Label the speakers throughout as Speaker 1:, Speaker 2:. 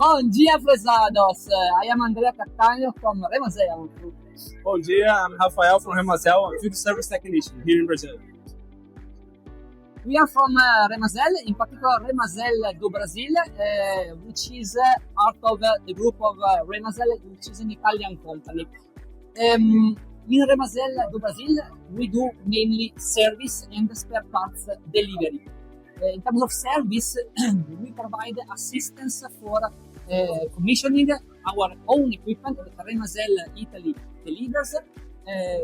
Speaker 1: Bom dia, prezados. I am Andrea Cattaneo from Remazel.
Speaker 2: Bom dia, I'm Rafael from Remazel, a field service technician here in Brazil.
Speaker 1: We are from Remazel, in particular Remazel do Brasil, which is part of the group of Remazel, which is an Italian company. In Remazel do Brasil, we do mainly service and spare parts delivery. In terms of service, we provide assistance for commissioning our own equipment that Remazel Italy delivers.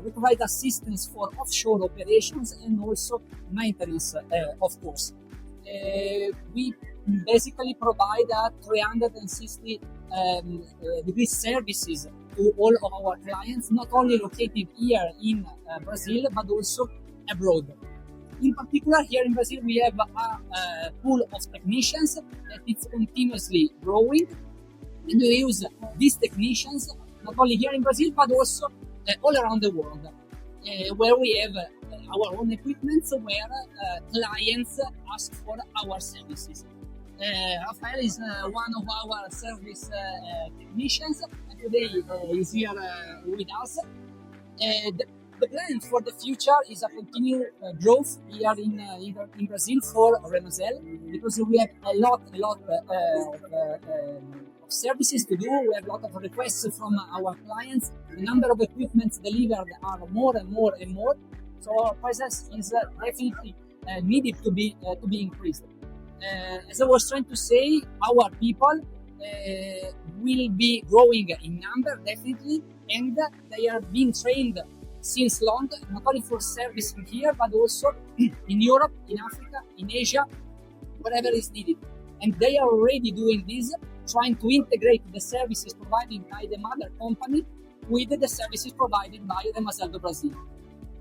Speaker 1: We provide assistance for offshore operations and also maintenance, of course. We basically provide 360 degree services to all of our clients, not only located here in Brazil, but also abroad. In particular, here in Brazil, we have a pool of technicians that is continuously growing. And we use these technicians not only here in Brazil, but also all around the world, where we have our own equipment, where clients ask for our services. Rafael is one of our service technicians, and today is here with us. The plan for the future is a continued growth here in Brazil for Remazel, because we have a lot of services to do. We have a lot of requests from our clients. The number of equipments delivered are more and more and more. So our presence is definitely needed to be increased. As I was trying to say, our people will be growing in number definitely, and they are being trained since long, not only for service here, but also in Europe, in Africa, in Asia, wherever is needed. And they are already doing this, trying to integrate the services provided by the mother company with the services provided by Remazel do Brasil.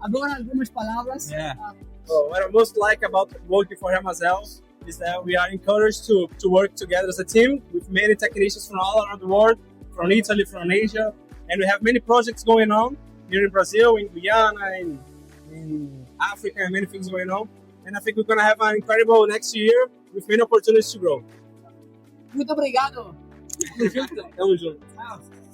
Speaker 1: Agora, algumas palavras.
Speaker 2: Yeah. So what I most like about working for Remazel is that we are encouraged to work together as a team with many technicians from all around the world, from Italy, from Asia, and we have many projects going on here in Brazil, in Guyana, in Africa, and many things going on. And I think we're going to have an incredible next year with many opportunities to grow.
Speaker 1: Muito obrigado.
Speaker 2: Tamo junto.